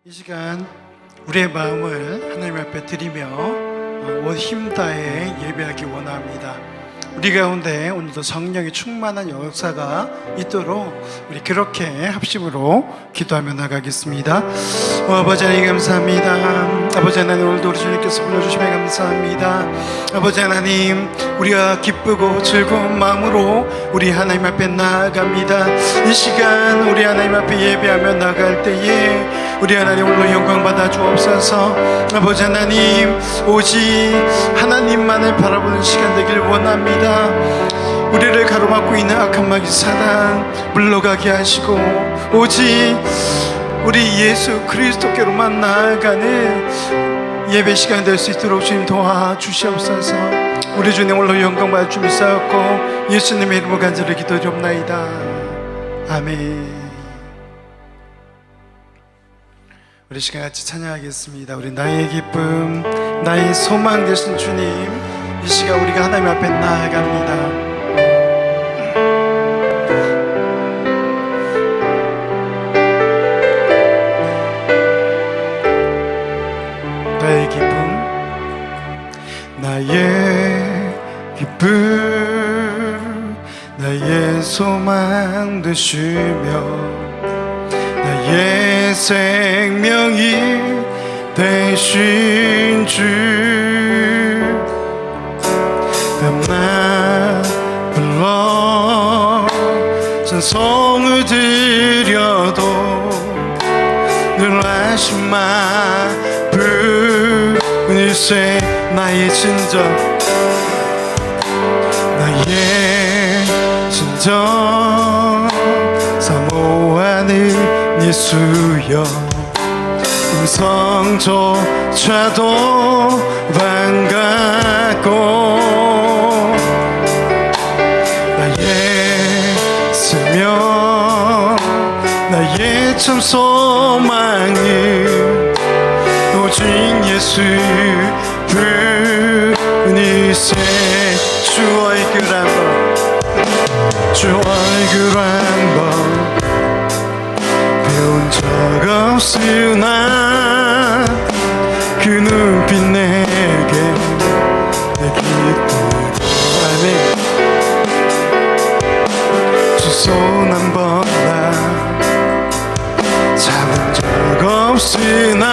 이 시간 우리의 마음을 하나님 앞에 드리며 온 힘 다해 예배하기 원합니다. 우리 가운데 오늘도 성령의 충만한 역사가 있도록 우리 그렇게 합심으로 기도하며 나가겠습니다. 아버지 하나님 감사합니다. 아버지 하나님 오늘도 우리 주님께서 불러주시며 감사합니다. 아버지 하나님 우리가 기쁘고 즐거운 마음으로 우리 하나님 앞에 나아갑니다. 이 시간 우리 하나님 앞에 예배하며 나갈 때에 우리 하나님 홀로 영광 받아 주옵소서. 아버지 하나님 오직 하나님만을 바라보는 시간 되길 원합니다. 우리를 가로막고 있는 악한 마귀 사단 물러가게 하시고 오직 우리 예수 그리스도께로만 나아가는 예배 시간 될 수 있도록 주님 도와주시옵소서. 우리 주님 홀로 영광 받아 주옵소서. 예수님의 이름으로 간절히 기도드리옵나이다. 아멘. 우리 시간 같이 찬양하겠습니다. 우리 나의 기쁨 나의 소망 되신 주님, 이 시간 우리가 하나님 앞에 나아갑니다. 나의 기쁨 나의 기쁨 나의 소망 되시며 나의 생명이 되신 주, 나 불러 찬송을 드려도 늘 하신 마음일세. 나의 진정 나의 진정 사모하는 예수여, 음성조차도 반갑고 나의 스며 나의 참 소망은 오직 예수 뿐이세. 주 얼굴 한번 주 얼굴 한번 배운 적 없으나 그 눈빛 내게 내 기쁨 아멘. 주 손 한 번 나 잡은 적 없으나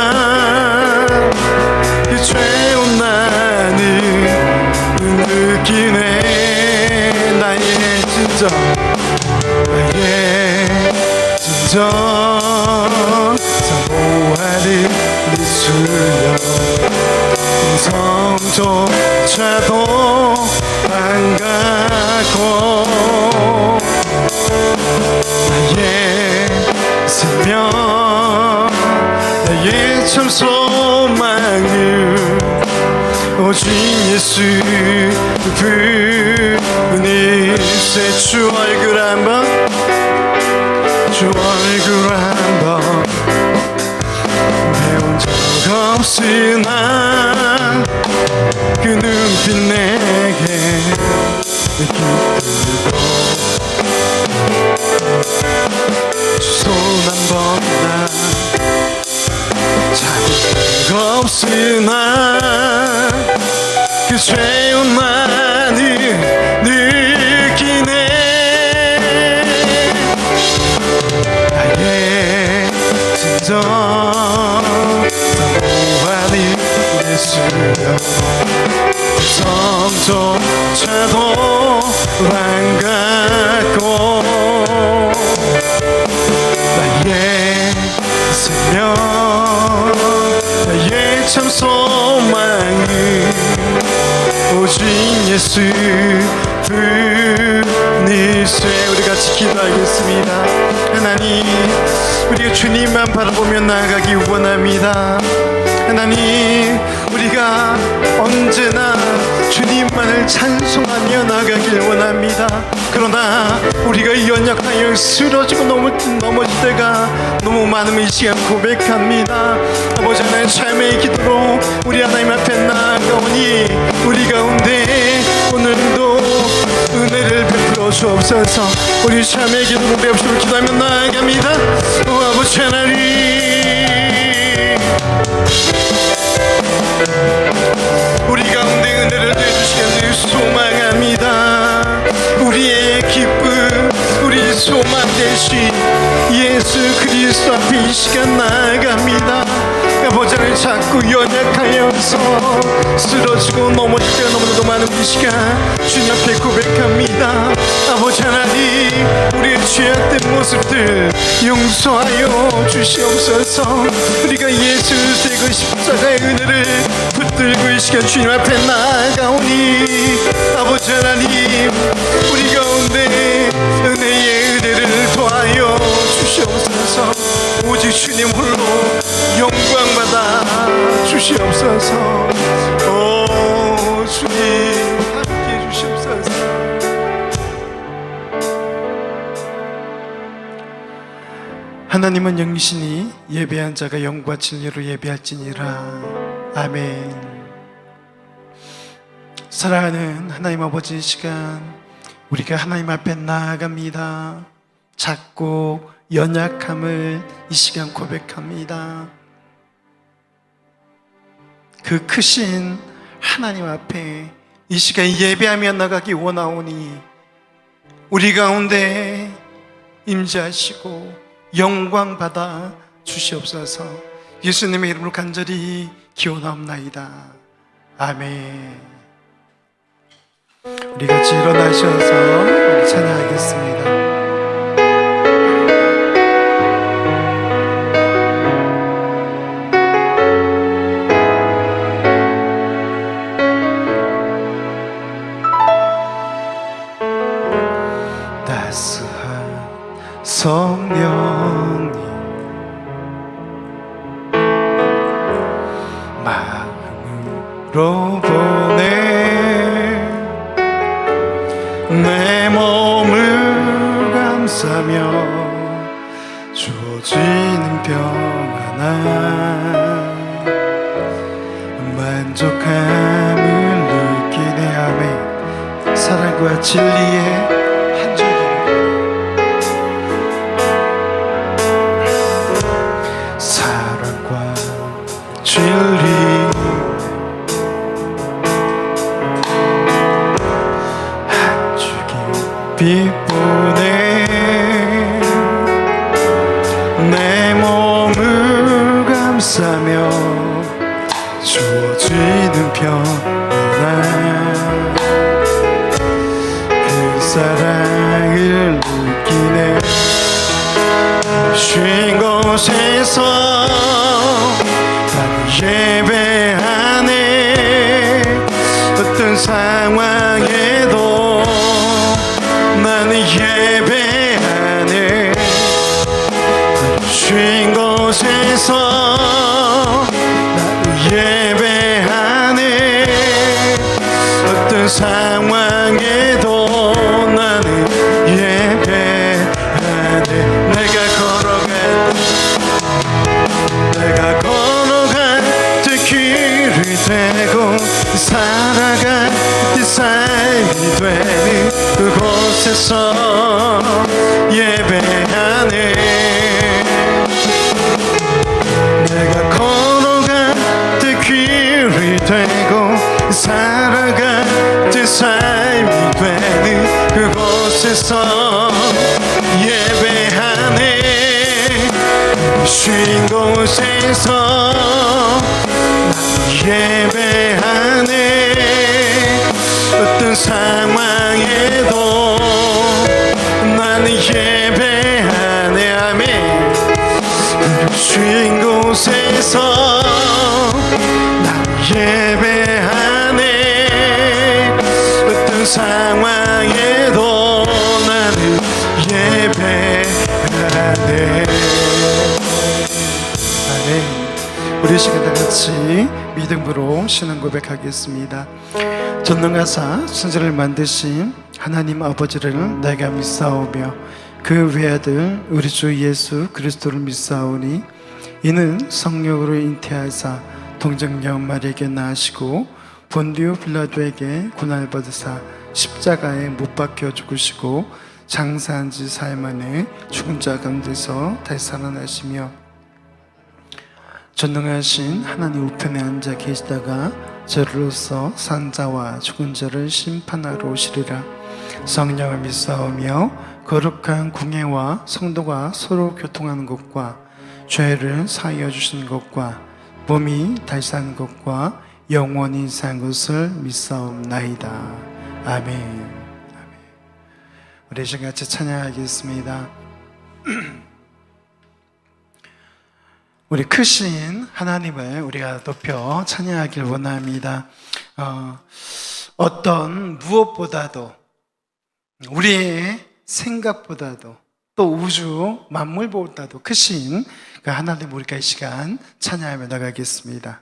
그 죄온 나는 느끼네. 나의 진정 나의 진정 사모하는 예수여, 음성조차도 반갑고 나의 생명 나의 참 소망은 오직 예수 뿐이세. 주 얼굴 한번 주 얼굴 한번 배운 적 없으나 그 눈빛 내게 기쁘고 손 한 번 나 잡은 적 없으나 그 죄운 많이 느끼네. 나의 진정 사모하는 예수여, 성조차도 반갑고 나의 생명 나의 참 소망은 오직 예수 뿐이세. 우리 같이 기도하겠습니다. 하나님 우리가 주님만 바라보며 나아가기 원합니다. 하나님 우리가 언제나 주님만을 찬송하며 나아가길 원합니다. 그러나 우리가 연약하여 쓰러지고 넘어질 때가 너무 많은 이 시간 고백합니다. 아버지 하나님 삶의 기도로 우리 하나님 앞에 나아가오니 우리 가운데 오늘도 은혜를 베풀어 주옵소서. 우리 삶의 기도로 배웁시고 기도하며 나아갑니다. 오 아버지 하나님 되신 예수 그리스도 앞에 이 시간 나아갑니다. 아버지를 자꾸 연약하여서 쓰러지고 넘어질 때가 너무나도 많은 이 시간 주님 앞에 고백합니다. 아버지 하나님, 우리의 죄악된 모습들 용서하여 주시옵소서. 우리가 예수 되고 십자가의 은혜를 붙들고 이 시간 주님 앞에 나아가오니 아버지 하나님, 우리 가운데 은혜의 은혜를 더하여 주시옵소서. 오직 주님 홀로 영광 받아 주시옵소서. 오 주님 함께 주시옵소서. 하나님은 영신이 예배한 자가 영과 진리로 예배할지니라. 아멘. 사랑하는 하나님 아버지, 이 시간 우리가 하나님 앞에 나아갑니다. 작고 연약함을 이 시간 고백합니다. 그 크신 하나님 앞에 이 시간 예배하며 나가기 원하오니 우리 가운데 임재하시고 영광 받아 주시옵소서. 예수님의 이름으로 간절히 기원하옵나이다. 아멘. 우리 같이 일어나셔서 우리 찬양하겠습니다. 따스한 성령님 마음으로 보내 내 몸을 감싸며 주어지는 평안한 만족함을 느끼네. 아멘. 사랑과 진리의 진리 아주 깊이 보내 내 몸을 감싸며 주어지는 평안한 그 사랑을 느끼네. 쉰 곳에서 예배하네. 어떤 상황에도 나는 예배하네. 쉰 곳에서 나는 예배하네. 어떤 상황에도 나는 예배하네. 내가 걸어갈 때 길이 되고 살아갈 때 삶이 되는 그곳에서 예배하네. 내가 걸어갈 때 길이 되고 살아갈 때 삶이 되는 그곳에서 예배하네. 쉰 곳에서 예배하네. 어떤 상황에도 나는 예배하네. 아멘. 쉰 곳에서 나는 예배하네. 어떤 상황에도 나는 예배하네. 우리 시간 다 같이 믿음으로 신앙 고백하겠습니다. 전능하사 천지를 만드신 하나님 아버지를 내가 믿사오며 그 외아들 우리 주 예수 그리스도를 믿사오니 이는 성령으로 잉태하사 동정녀 마리아에게 낳으시고 본디오 빌라도에게 고난을 받으사 십자가에 못 박혀 죽으시고 장사한 지 사흘 만에 죽은 자 가운데서 다시 살아나시며 전능하신 하나님 우편에 앉아 계시다가 저로서 산자와 죽은 자를 심판하러 오시리라. 성령을 믿사오며 거룩한 궁예와 성도가 서로 교통하는 것과 죄를 사하여 주시는 것과 몸이 달사하는 것과 영원히 산 것을 믿사옵나이다. 아멘. 아멘. 우리 시간 같이 찬양하겠습니다. 우리 크신 하나님을 우리가 높여 찬양하길 원합니다. 어떤 무엇보다도 우리의 생각보다도 또 우주 만물보다도 크신 그 하나님 우리가 이 시간 찬양하며 나가겠습니다.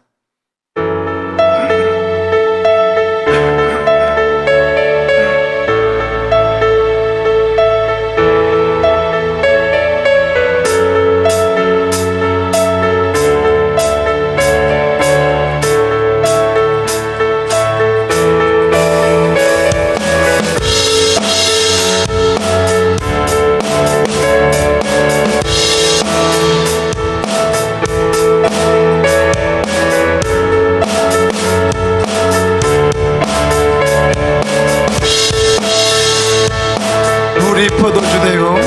우리 포도주 되고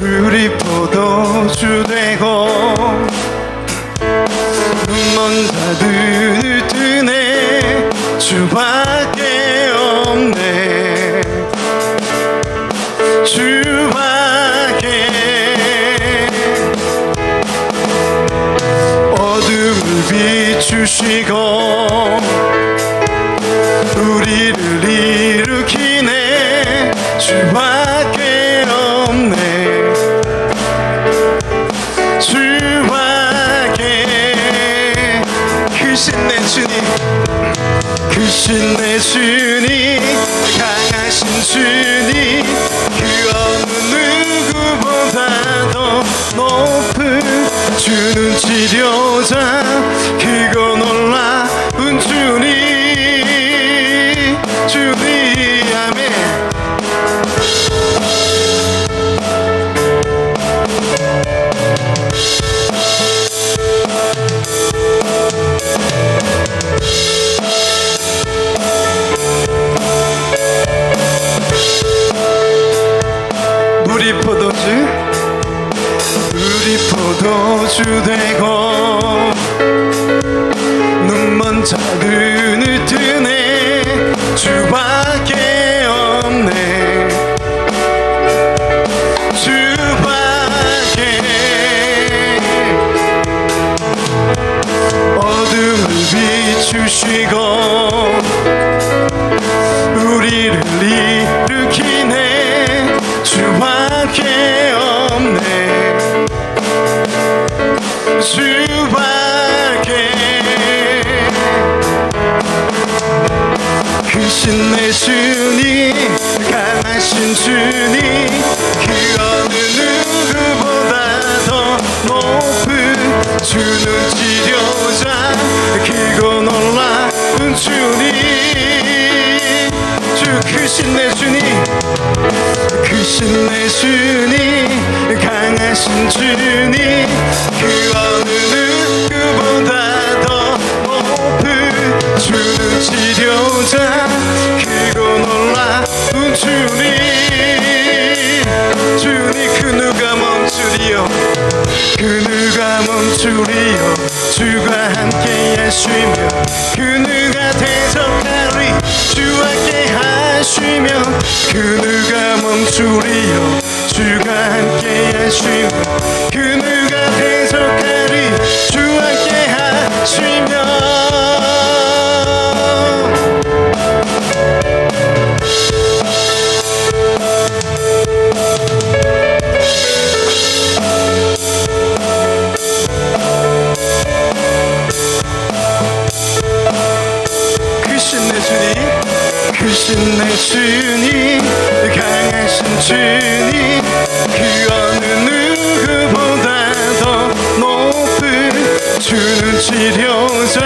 우리 포도주 되고 눈먼 자들을 뜨네 주밖에 없네 주밖에 어둠을 비추시고 우리를 일으키네 주밖에 없네 주밖에 크신 내 주님 크신 내 주님 강하신 주님 그 어느 누구보다도 높은 주는 치료자 크고 놀라운 주님 주님 아멘 우리 포도주 되고 눈먼 자들을 뜨네 주밖에 없네 주밖에 어둠을 비추시고 우리를 일으키네 주밖에 없네 주밖에 크신 내 주님 강하신 주님 그 어느 누구보다도 높은 주는 치료자 크고 놀라운 주님 주 크신 내 주님 크신 내 주님 강하신 주님 그 어느 누구보다도 높은 주는 치료자 크고 놀라운 주님 주님 그 누가 멈추리요 그 누가 멈추리요 주가 함께 하시며 그 누가 대적하리 주와 함께 하시며 그 누가 멈추리요 주가 함께 하시며 그 누가 대적하리 주와 함께 하시며 크신 내 주님 강하신 주님 그 어느 누구보다도 높은 주는 치료자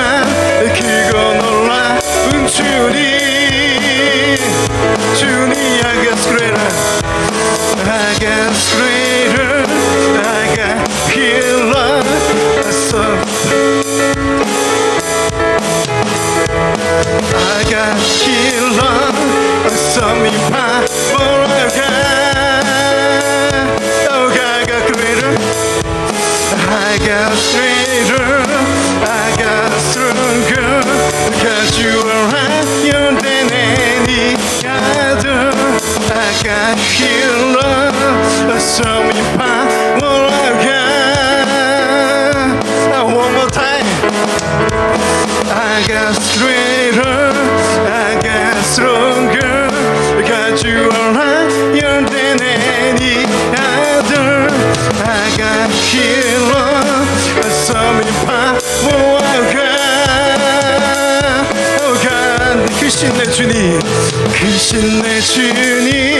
크신 내 주님,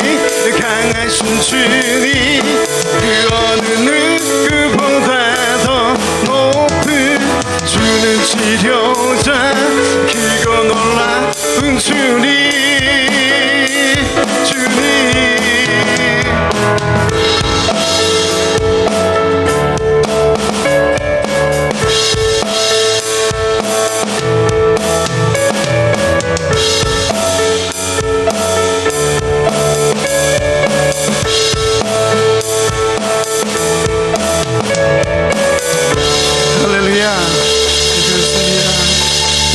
강하신 주님, 그 어느 누구보다 더 높은 주는 치료자, 크고 놀라운 주님.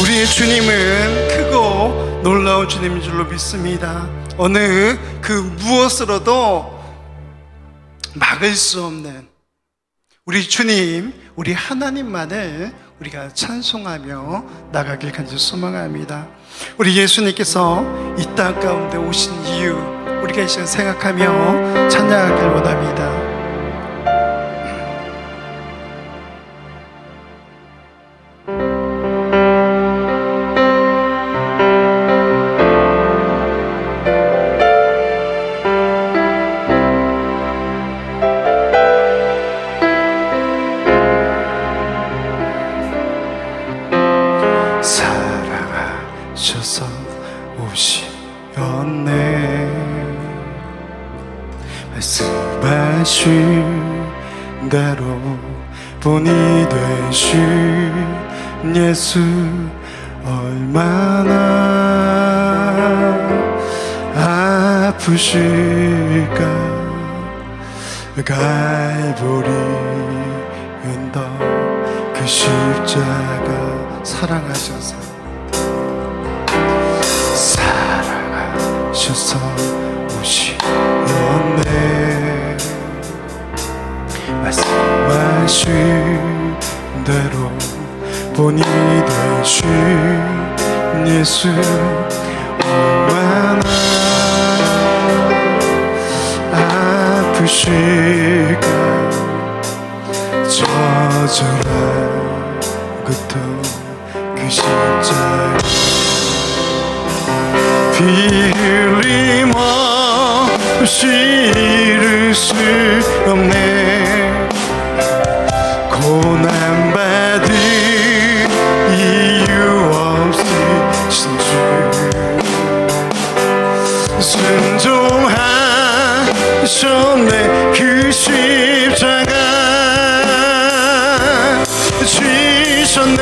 우리의 주님은 크고 놀라운 주님인 줄로 믿습니다. 어느 그 무엇으로도 막을 수 없는 우리 주님, 우리 하나님만을 우리가 찬송하며 나가길 간절히 소망합니다. 우리 예수님께서 이 땅 가운데 오신 이유, 우리가 이 시간 생각하며 찬양하길 원합니다. 사랑하셔서 오시었네, 말씀하신 대로 본이 되신 예수, 얼마나 아프실까. 갈보리 언덕 그 십자가 사랑하셔서 오시었네, 말씀하신 대로 본이 되신 예수, 얼마나 아프실까. 저절한 고통 그 십자가 피 흘림 없이 이룰 수 없네, 고난받을 이유 없으신 주, 순종하셨네, 그 십자가 지셨네,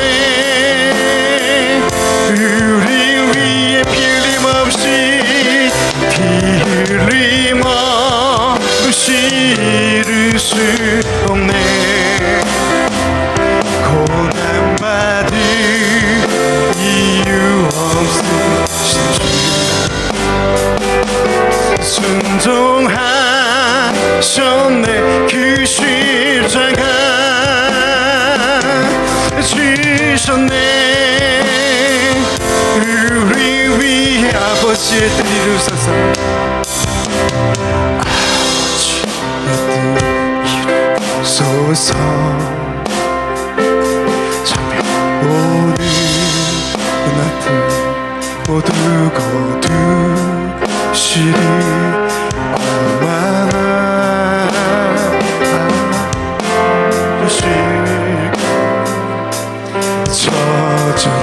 우리 위에 피 흘림 없이 이룰 수 없네, 고난받을 이유 없으신 주, 순종하셨네, 그 십자가 지셨네, 우리 위해 아버지의 뜻 이루소서, 아버지의 뜻 이루소서. 참여 오늘 눈앞을 모두 거두시리, 얼마나 아프실까. 저절한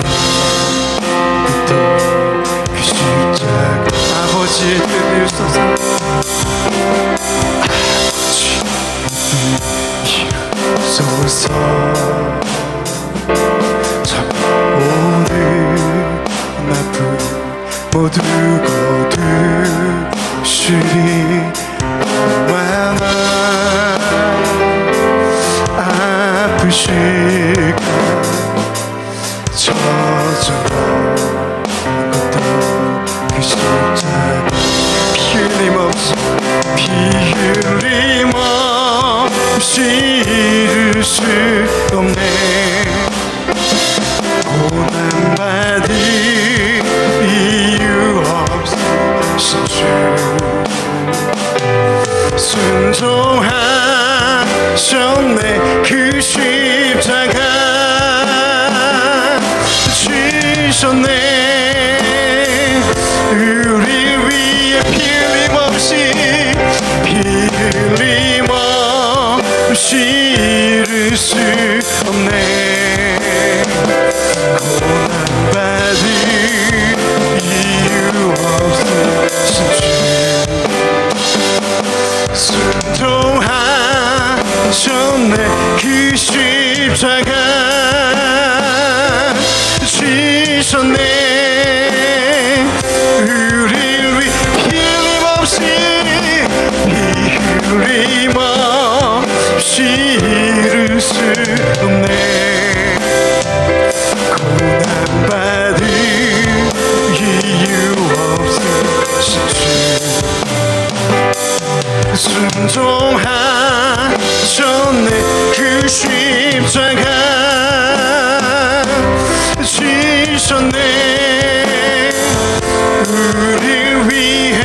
그 십자가 아버지의 뜻 이루소서, 아버지의 뜻 이루소서. 참 오늘 나쁜 모두 거두시리, 얼마나 아프실까. 저절한 고통 그 십자가 피 흘림 없이 이룰 수 없네, 고난받을 이유 없으신 주, 순종하셨네, 그 십자가 지셨네, 우리 위해 실을 수 없네. 고난받을 이유 없으신 주 순종하셨네. 그 십자가 지셨네. 우릴 위해 힘없이 이룰 수 없네. 고난받을 이유 없으신 주 순종하셨네. 그 십자가 지셨네. 우릴 위해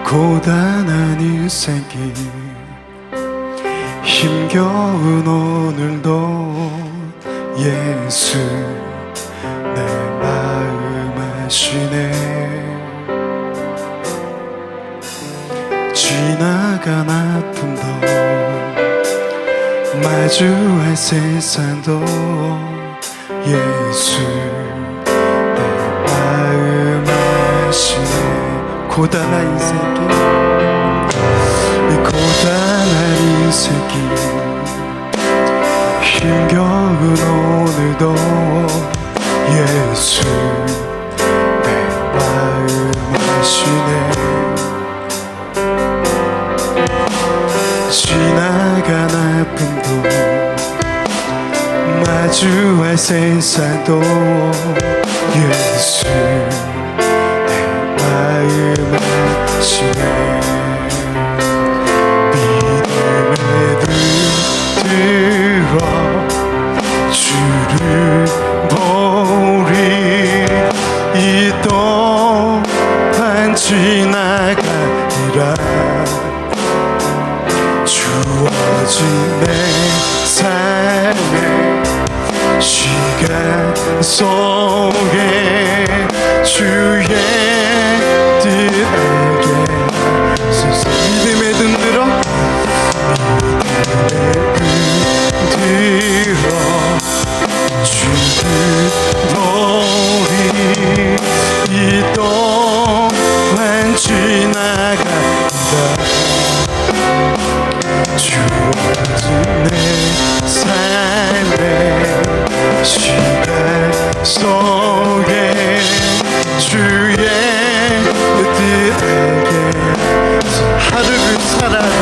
고단한 인생길 힘겨운 오늘도 예수 내 마음 아시네. 지나간 아픔도 마주할 세상도 예수 내 마음 아시네. 고단한 인생길 힘겨운 오늘도 예수 내 마음 아시네. 지나간 아픔도 마주할 세상도 예수 내 마음 아시네. 주를 보리 이 또한 지나가리라. 주어진 내 삶의 시간 속에 주의 뜻에게 믿음에 흔들어 주를 보리 이 또한 지나간다. 주어진 내 삶의 시간 속에 주의 뜻에게 하루를 살아도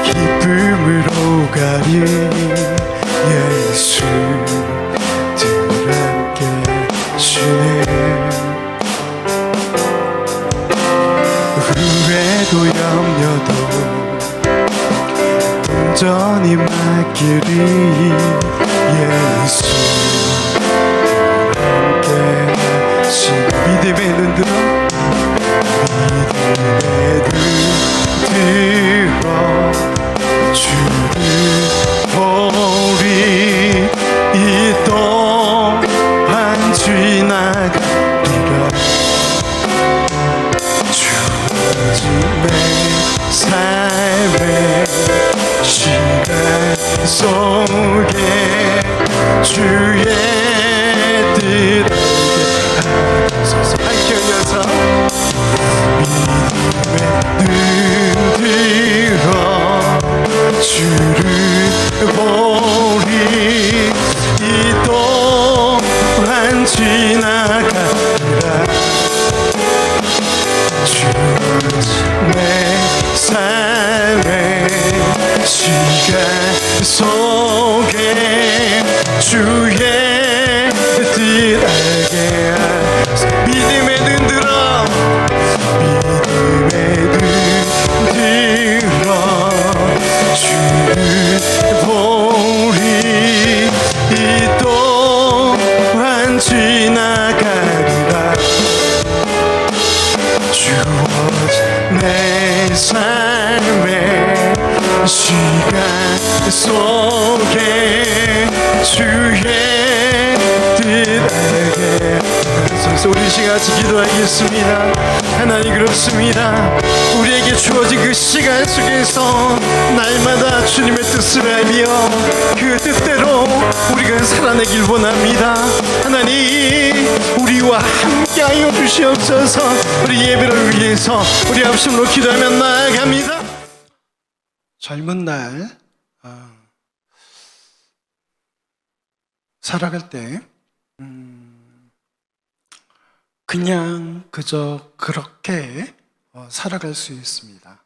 기쁨으로 가리 예수 늘 함께 하시네. 후회도 염려도 온전히 맡기리 예수 늘 함께 하시네. 믿음의 눈 들어 주를 보리 이 또한 지나가리라. 주어진 내 삶의 시간 속에 주의 뜻에게 하소서. 함께 올려서 믿음의 눈 들어 주를 보리 이 또한 지나가리라. 주어진 내 삶의 시간 속에 주의 뜻에게 믿음의 눈 들어 주를 보리 이 또한 지나가리라. 주어진 내 삶의 시간 속에 주의 같이 기도하겠습니다. 하나님, 그렇습니다. 우리에게 주어진 그 시간 속에서 날마다 주님의 뜻을 알며 그 뜻대로 우리가 살아내길 원합니다. 하나님, 우리와 함께하여 주시옵소서. 우리 예배를 위해서 우리 합심으로 기도하며 나아갑니다. 젊은 날 살아갈 때 그냥 그저 그렇게 살아갈 수 있습니다.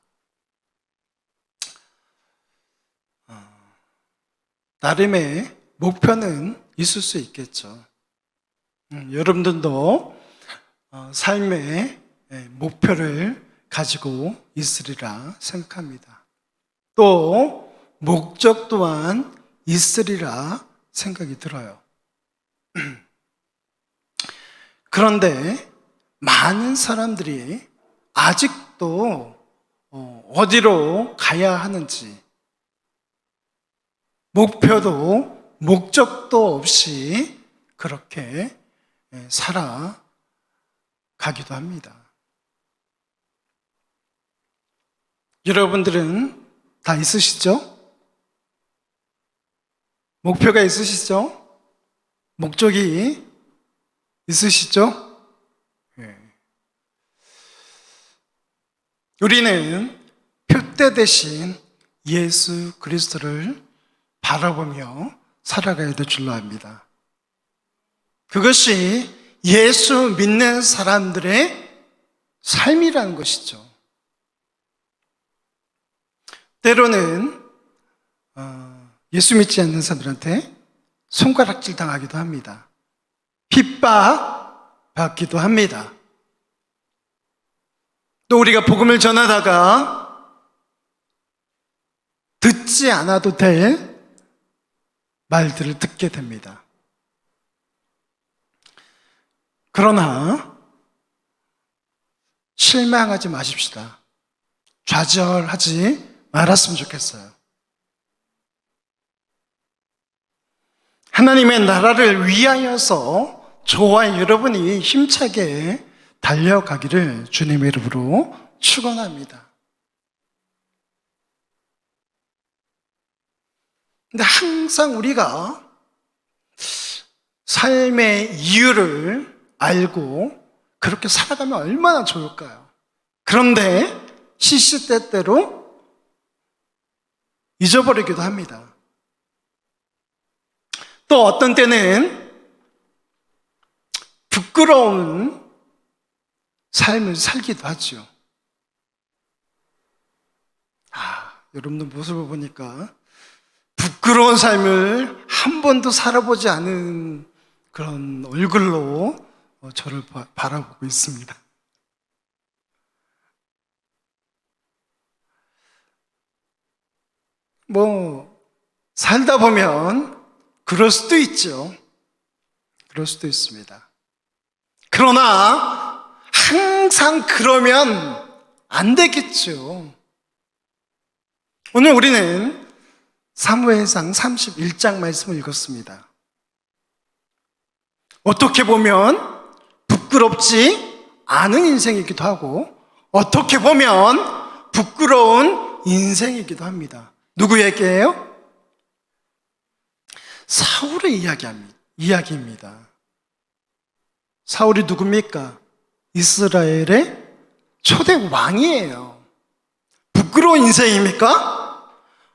나름의 목표는 있을 수 있겠죠. 여러분들도 삶의 목표를 가지고 있으리라 생각합니다. 또 목적 또한 있으리라 생각이 들어요. 그런데 많은 사람들이 아직도 어디로 가야 하는지, 목표도 목적도 없이 그렇게 살아가기도 합니다. 여러분들은 다 있으시죠? 목표가 있으시죠? 목적이 있으시죠? 우리는 표대 대신 예수 그리스도를 바라보며 살아가야 될 줄로 압니다. 그것이 예수 믿는 사람들의 삶이라는 것이죠. 때로는 예수 믿지 않는 사람들한테 손가락질 당하기도 합니다. 핍박 받기도 합니다. 또 우리가 복음을 전하다가 듣지 않아도 될 말들을 듣게 됩니다. 그러나 실망하지 마십시다. 좌절하지 말았으면 좋겠어요. 하나님의 나라를 위하여서 저와 여러분이 힘차게 달려가기를 주님의 이름으로 축원합니다. 근데 항상 우리가 삶의 이유를 알고 그렇게 살아가면 얼마나 좋을까요? 그런데 시시때때로 잊어버리기도 합니다. 또 어떤 때는 부끄러운 삶을 살기도 하죠. 여러분들 모습을 보니까 부끄러운 삶을 한 번도 살아보지 않은 그런 얼굴로 저를 바라보고 있습니다. 살다 보면 그럴 수도 있죠. 그럴 수도 있습니다. 그러나 항상 그러면 안 되겠죠. 오늘 우리는 사무엘상 31장 말씀을 읽었습니다. 어떻게 보면 부끄럽지 않은 인생이기도 하고 어떻게 보면 부끄러운 인생이기도 합니다. 누구에게요? 사울의 이야기입니다. 사울이 누굽니까? 이스라엘의 초대 왕이에요. 부끄러운 인생입니까?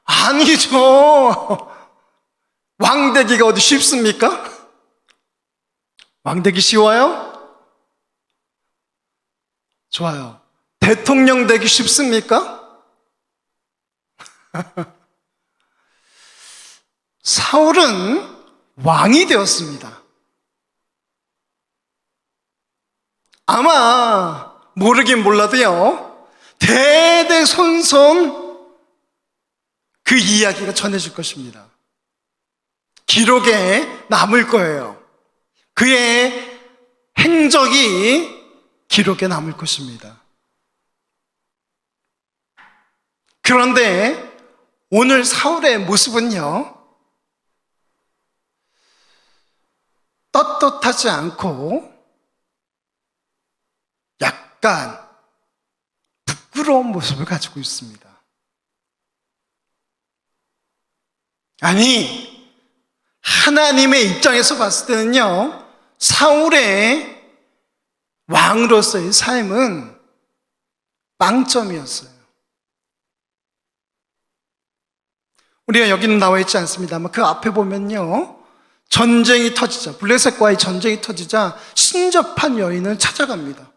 아니죠. 왕 되기가 어디 쉽습니까? 왕 되기 쉬워요? 좋아요. 대통령 되기 쉽습니까? 사울은 왕이 되었습니다. 아마 모르긴 몰라도요, 대대손손 그 이야기가 전해질 것입니다. 기록에 남을 거예요. 그의 행적이 기록에 남을 것입니다. 그런데 오늘 사울의 모습은요, 떳떳하지 않고 약간 부끄러운 모습을 가지고 있습니다. 아니, 하나님의 입장에서 봤을 때는요, 사울의 왕으로서의 삶은 빵점이었어요. 우리가 여기는 나와 있지 않습니다만 그 앞에 보면요, 전쟁이 터지자, 블레셋과의 전쟁이 터지자 신접한 여인을 찾아갑니다.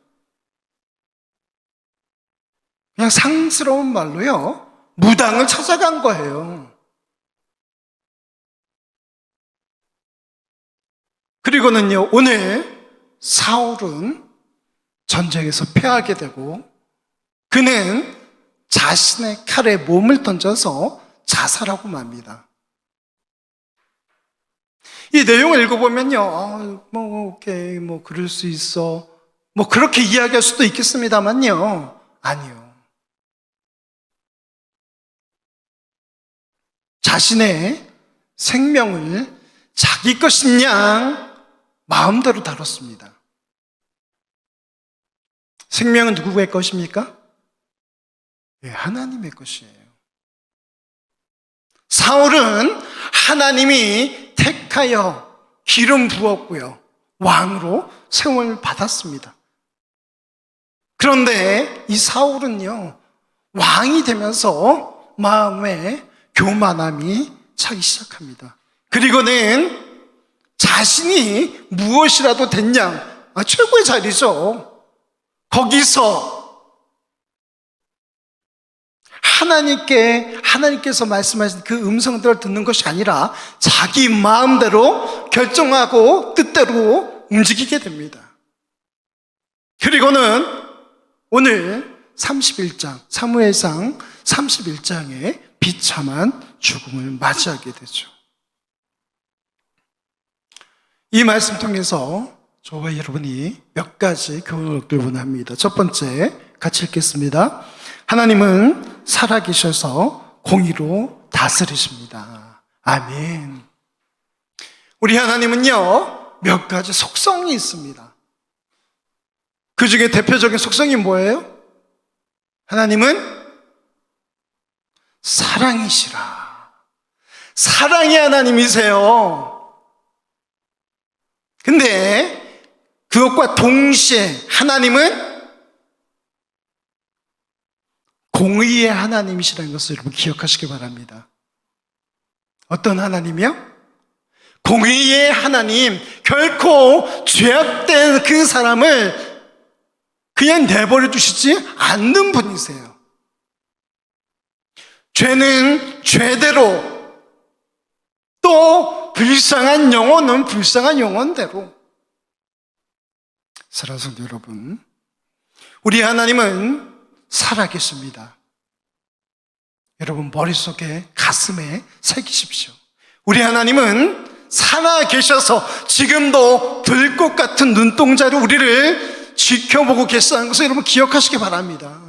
그냥 상스러운 말로요, 무당을 찾아간 거예요. 그리고는요, 오늘 사울은 전쟁에서 패하게 되고 그는 자신의 칼에 몸을 던져서 자살하고 맙니다. 이 내용을 읽어보면요, 오케이, 그럴 수 있어. 그렇게 이야기할 수도 있겠습니다만요. 아니요. 자신의 생명을 자기 것인 양 마음대로 다뤘습니다. 생명은 누구의 것입니까? 네, 하나님의 것이에요. 사울은 하나님이 택하여 기름 부었고요, 왕으로 세움을 받았습니다. 그런데 이 사울은요, 왕이 되면서 마음에 교만함이 차기 시작합니다. 그리고는 자신이 무엇이라도 된 양, 최고의 자리죠. 거기서 하나님께서 말씀하신 그 음성들을 듣는 것이 아니라 자기 마음대로 결정하고 뜻대로 움직이게 됩니다. 그리고는 오늘 31장, 사무엘상 31장에 비참한 죽음을 맞이하게 되죠. 이 말씀 통해서 저와 여러분이 몇 가지 교훈을 얻길 원합니다. 첫 번째, 같이 읽겠습니다. 하나님은 살아계셔서 공의로 다스리십니다. 아멘. 우리 하나님은요, 몇 가지 속성이 있습니다. 그 중에 대표적인 속성이 뭐예요? 하나님은 사랑이시라. 사랑의 하나님이세요. 근데 그것과 동시에 하나님은 공의의 하나님이시라는 것을 여러분 기억하시기 바랍니다. 어떤 하나님이요? 공의의 하나님. 결코 죄악된 그 사람을 그냥 내버려 두시지 않는 분이세요. 죄는 죄대로, 또 불쌍한 영혼은 불쌍한 영혼대로. 사랑하는 성도 여러분, 우리 하나님은 살아계십니다. 여러분 머릿속에, 가슴에 새기십시오. 우리 하나님은 살아계셔서 지금도 들꽃 같은 눈동자로 우리를 지켜보고 계시다는 것을 여러분 기억하시기 바랍니다.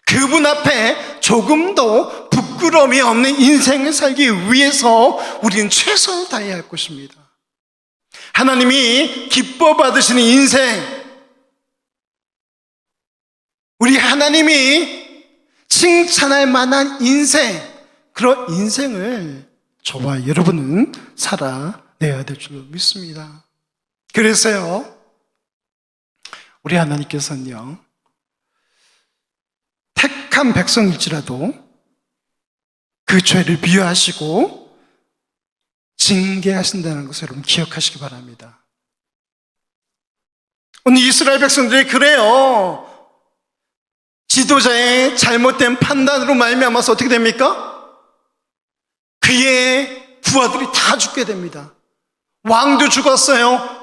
그분 앞에 조금도 부끄러움이 없는 인생을 살기 위해서 우리는 최선을 다해야 할 것입니다. 하나님이 기뻐 받으시는 인생, 우리 하나님이 칭찬할 만한 인생, 그런 인생을 저와 여러분은 살아내야 될 줄 믿습니다. 그래서요, 우리 하나님께서는요, 택한 백성일지라도 그 죄를 비유하시고 징계하신다는 것을 여러분 기억하시기 바랍니다. 오늘 이스라엘 백성들이 그래요. 지도자의 잘못된 판단으로 말미암아서 어떻게 됩니까? 그의 부하들이 다 죽게 됩니다. 왕도 죽었어요.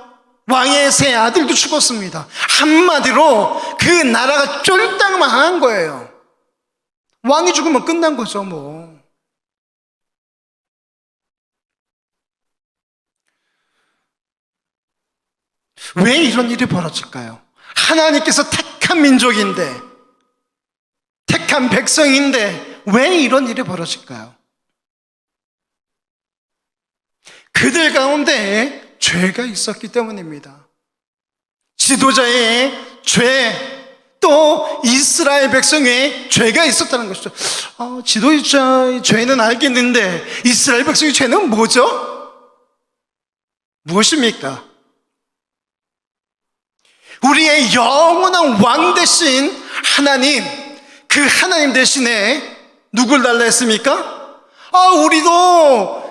왕의 세 아들도 죽었습니다. 한마디로 그 나라가 쫄딱 망한 거예요. 왕이 죽으면 끝난 거죠, 뭐. 왜 이런 일이 벌어질까요? 하나님께서 택한 민족인데, 택한 백성인데 왜 이런 일이 벌어질까요? 그들 가운데 죄가 있었기 때문입니다. 지도자의 죄, 또 이스라엘 백성의 죄가 있었다는 것이죠. 지도자의 죄는 알겠는데 이스라엘 백성의 죄는 뭐죠? 무엇입니까? 우리의 영원한 왕 대신 하나님, 그 하나님 대신에 누굴 달라 했습니까? 우리도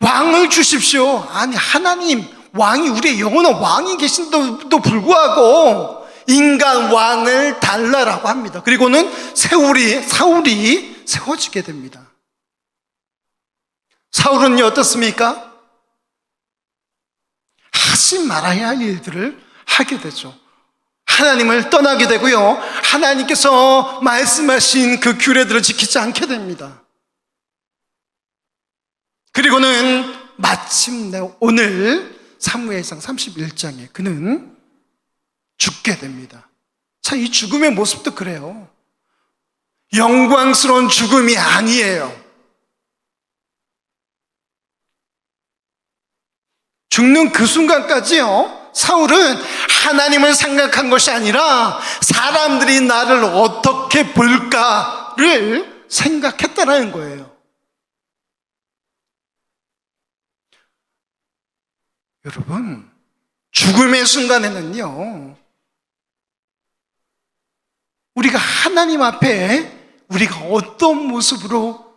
왕을 주십시오. 아니, 하나님 왕이, 우리의 영원한 왕이 계신데도 불구하고 인간 왕을 달라라고 합니다. 그리고는 사울이 세워지게 됩니다. 사울은요, 어떻습니까? 하지 말아야 할 일들을 하게 되죠. 하나님을 떠나게 되고요, 하나님께서 말씀하신 그 규례들을 지키지 않게 됩니다. 그리고는 마침내 오늘 사무엘상 31장에 그는 죽게 됩니다. 자, 이 죽음의 모습도 그래요. 영광스러운 죽음이 아니에요. 죽는 그 순간까지요, 사울은 하나님을 생각한 것이 아니라 사람들이 나를 어떻게 볼까를 생각했다는 거예요. 여러분, 죽음의 순간에는요, 우리가 하나님 앞에 우리가 어떤 모습으로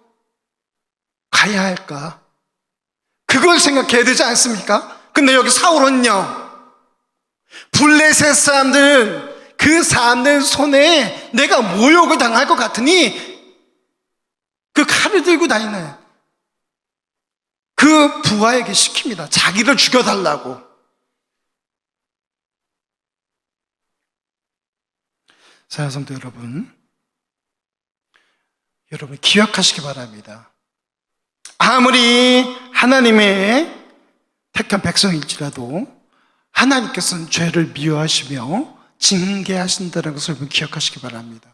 가야 할까? 그걸 생각해야 되지 않습니까? 근데 여기 사울은요, 블레셋 사람들, 그 사람들 손에 내가 모욕을 당할 것 같으니 그 칼을 들고 다니는 그 부하에게 시킵니다. 자기를 죽여달라고. 자, 성도 여러분 기억하시기 바랍니다. 아무리 하나님의 택한 백성일지라도 하나님께서는 죄를 미워하시며 징계하신다는 것을 기억하시기 바랍니다.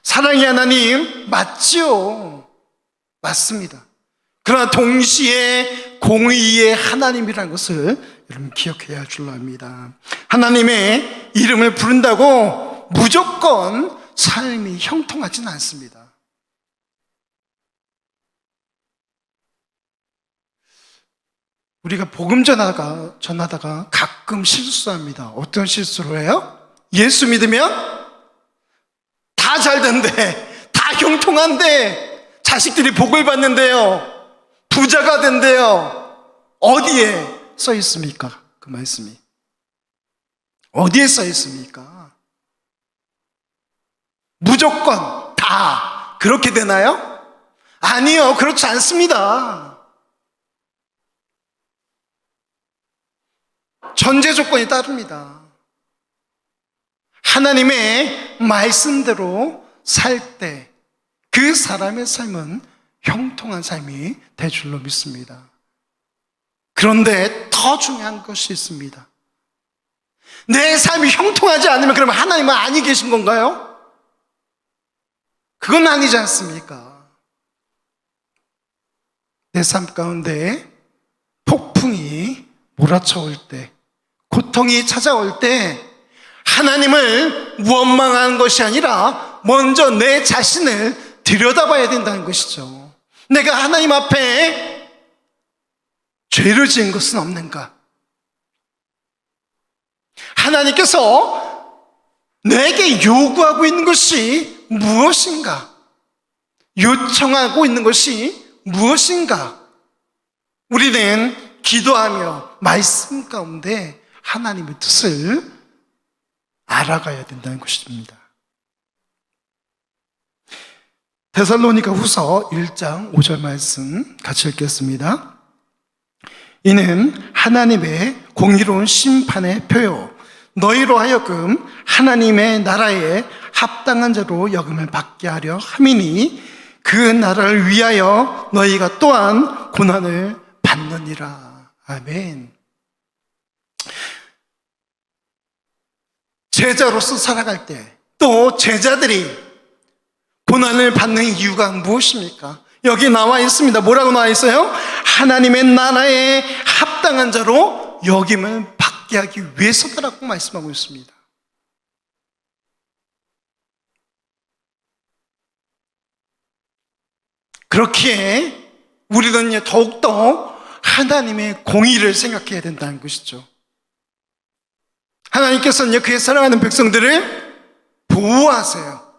사랑의 하나님 맞지요? 맞습니다. 그러나 동시에 공의의 하나님이라는 것을 여러분 기억해야 할 줄로 압니다. 하나님의 이름을 부른다고 무조건 삶이 형통하지는 않습니다. 우리가 복음 전하다가 가끔 실수합니다. 어떤 실수를 해요? 예수 믿으면 다 잘 된대, 다 형통한데, 자식들이 복을 받는데요, 부자가 된대요. 어디에 써 있습니까? 그 말씀이 어디에 써 있습니까? 무조건 다 그렇게 되나요? 아니요, 그렇지 않습니다. 전제 조건이 따릅니다. 하나님의 말씀대로 살 때 그 사람의 삶은 형통한 삶이 될 줄로 믿습니다. 그런데 더 중요한 것이 있습니다. 내 삶이 형통하지 않으면 그러면 하나님은 아니 계신 건가요? 그건 아니지 않습니까? 내 삶 가운데 폭풍이 몰아쳐올 때, 고통이 찾아올 때 하나님을 원망하는 것이 아니라 먼저 내 자신을 들여다봐야 된다는 것이죠. 내가 하나님 앞에 죄를 지은 것은 없는가? 하나님께서 내게 요구하고 있는 것이 무엇인가? 요청하고 있는 것이 무엇인가? 우리는 기도하며 말씀 가운데 하나님의 뜻을 알아가야 된다는 것입니다. 데살로니가 후서 1장 5절 말씀 같이 읽겠습니다. 이는 하나님의 공의로운 심판의 표요, 너희로 하여금 하나님의 나라에 합당한 자로 여김을 받게 하려 함이니 그 나라를 위하여 너희가 또한 고난을 받느니라. 아멘. 제자로서 살아갈 때 또 제자들이 고난을 받는 이유가 무엇입니까? 여기 나와 있습니다. 뭐라고 나와 있어요? 하나님의 나라에 합당한 자로 여김을 받게 받게 하기 위해서다라고 말씀하고 있습니다. 그렇기에 우리는 더욱더 하나님의 공의를 생각해야 된다는 것이죠. 하나님께서는 그의 사랑하는 백성들을 보호하세요.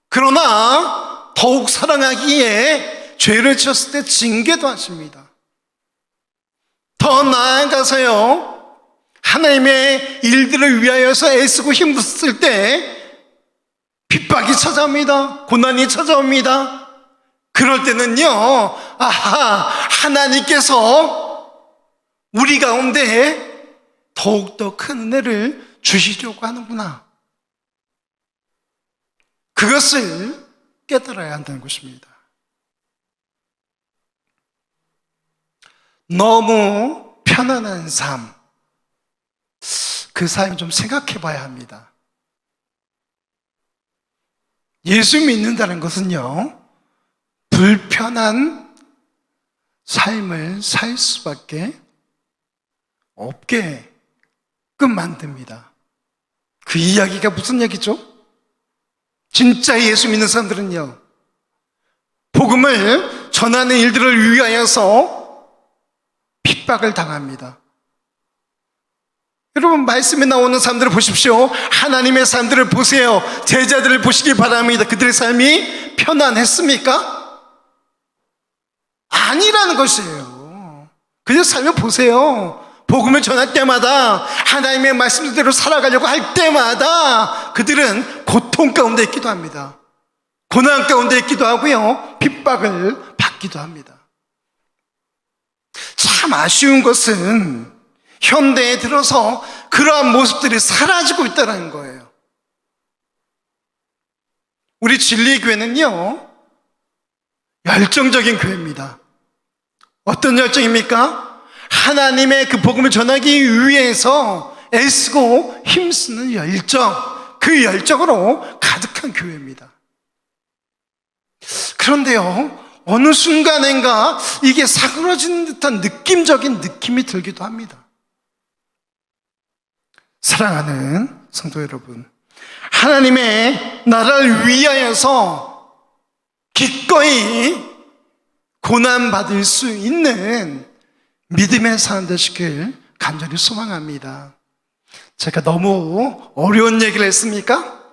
그러나 더욱 사랑하기에 죄를 지었을 때 징계도 하십니다. 더 나아가서요, 하나님의 일들을 위하여서 애쓰고 힘쓸 때 핍박이 찾아옵니다. 고난이 찾아옵니다. 그럴 때는요, 아하, 하나님께서 우리 가운데 더욱더 큰 은혜를 주시려고 하는구나. 그것을 깨달아야 한다는 것입니다. 너무 편안한 삶, 그 삶 좀 생각해 봐야 합니다. 예수 믿는다는 것은요, 불편한 삶을 살 수밖에 없게끔 만듭니다. 그 이야기가 무슨 얘기죠? 진짜 예수 믿는 사람들은요, 복음을 전하는 일들을 위하여서 핍박을 당합니다. 여러분, 말씀에 나오는 사람들을 보십시오. 하나님의 사람들을 보세요. 제자들을 보시기 바랍니다. 그들의 삶이 편안했습니까? 아니라는 것이에요. 그들 삶을 보세요. 복음을 전할 때마다, 하나님의 말씀대로 살아가려고 할 때마다 그들은 고통 가운데 있기도 합니다. 고난 가운데 있기도 하고요, 핍박을 받기도 합니다. 참 아쉬운 것은 현대에 들어서 그러한 모습들이 사라지고 있다는 거예요. 우리 진리교회는요, 열정적인 교회입니다. 어떤 열정입니까? 하나님의 그 복음을 전하기 위해서 애쓰고 힘쓰는 열정, 그 열정으로 가득한 교회입니다. 그런데요, 어느 순간인가 이게 사그러지는 듯한 느낌적인 느낌이 들기도 합니다. 사랑하는 성도 여러분, 하나님의 나라를 위하여서 기꺼이 고난받을 수 있는 믿음의 사람 되시길 간절히 소망합니다. 제가 너무 어려운 얘기를 했습니까?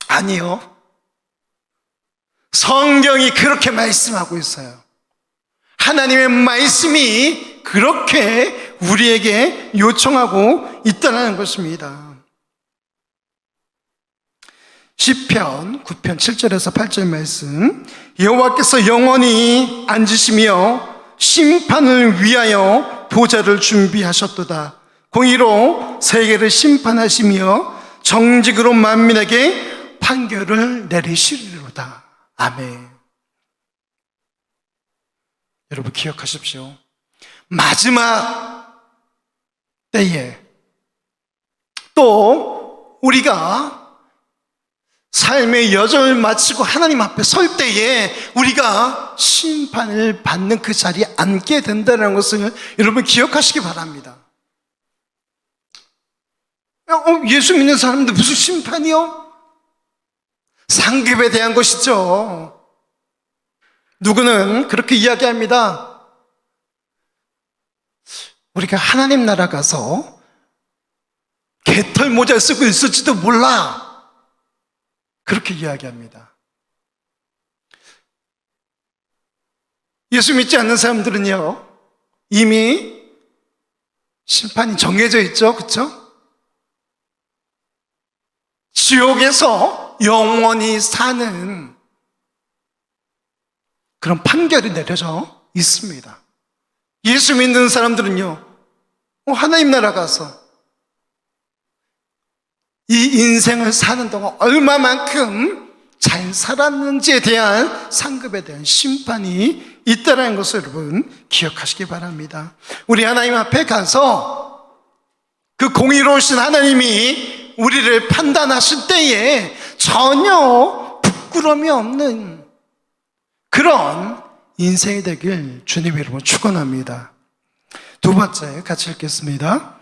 아니요. 성경이 그렇게 말씀하고 있어요. 하나님의 말씀이 그렇게 우리에게 요청하고 있다는 것입니다. 시편 9편 7절에서 8절 말씀, 여호와께서 영원히 앉으시며 심판을 위하여 보좌를 준비하셨도다. 공의로 세계를 심판하시며 정직으로 만민에게 판결을 내리시리로다. 아멘. 여러분 기억하십시오. 마지막 때에 또 우리가 삶의 여정을 마치고 하나님 앞에 설 때에 우리가 심판을 받는 그 자리에 앉게 된다는 것을 여러분 기억하시기 바랍니다. 예수 믿는 사람들 무슨 심판이요? 상급에 대한 것이죠. 누구는 그렇게 이야기합니다. 우리가 하나님 나라 가서 개털 모자 쓰고 있을지도 몰라, 그렇게 이야기합니다. 예수 믿지 않는 사람들은요, 이미 심판이 정해져 있죠. 그렇죠? 지옥에서 영원히 사는 그런 판결이 내려져 있습니다. 예수 믿는 사람들은요, 하나님 나라 가서 이 인생을 사는 동안 얼마만큼 잘 살았는지에 대한 상급에 대한 심판이 있다는 것을 여러분 기억하시기 바랍니다. 우리 하나님 앞에 가서 그 공의로우신 하나님이 우리를 판단하실 때에 전혀 부끄러움이 없는 그런 인생이 되길 주님 이름으로 축원합니다. 두 번째 같이 읽겠습니다.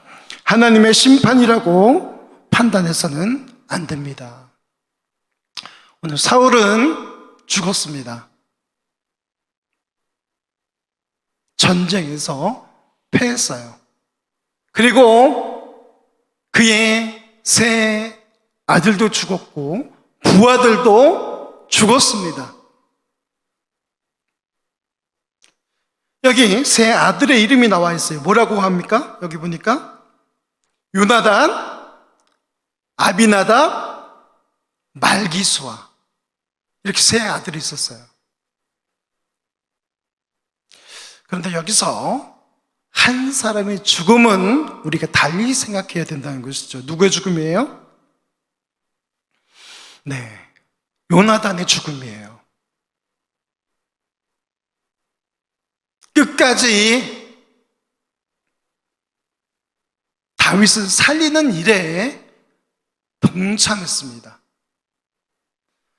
하나님의 심판이라고 판단해서는 안 됩니다. 오늘 사울은 죽었습니다. 전쟁에서 패했어요. 그리고 그의 세 아들도 죽었고 부하들도 죽었습니다. 여기 세 아들의 이름이 나와 있어요. 뭐라고 합니까? 여기 보니까 요나단, 아비나답, 말기수아, 이렇게 세 아들이 있었어요. 그런데 여기서 한 사람의 죽음은 우리가 달리 생각해야 된다는 것이죠. 누구의 죽음이에요? 네, 요나단의 죽음이에요. 끝까지 다윗을 살리는 일에 동참했습니다.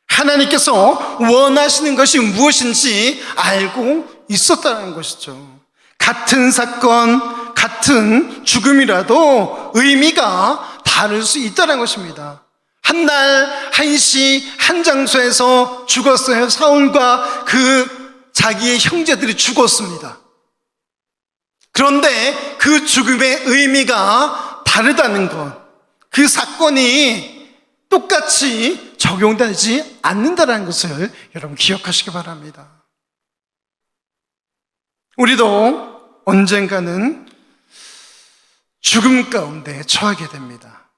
하나님께서 원하시는 것이 무엇인지 알고 있었다는 것이죠. 같은 사건, 같은 죽음이라도 의미가 다를 수 있다는 것입니다. 한 날, 한 시, 한 장소에서 죽었어요. 사울과 자기의 형제들이 죽었습니다. 그런데 그 죽음의 의미가 다르다는 것, 그 사건이 똑같이 적용되지 않는다는 것을 여러분 기억하시기 바랍니다. 우리도 언젠가는 죽음 가운데 처하게 됩니다.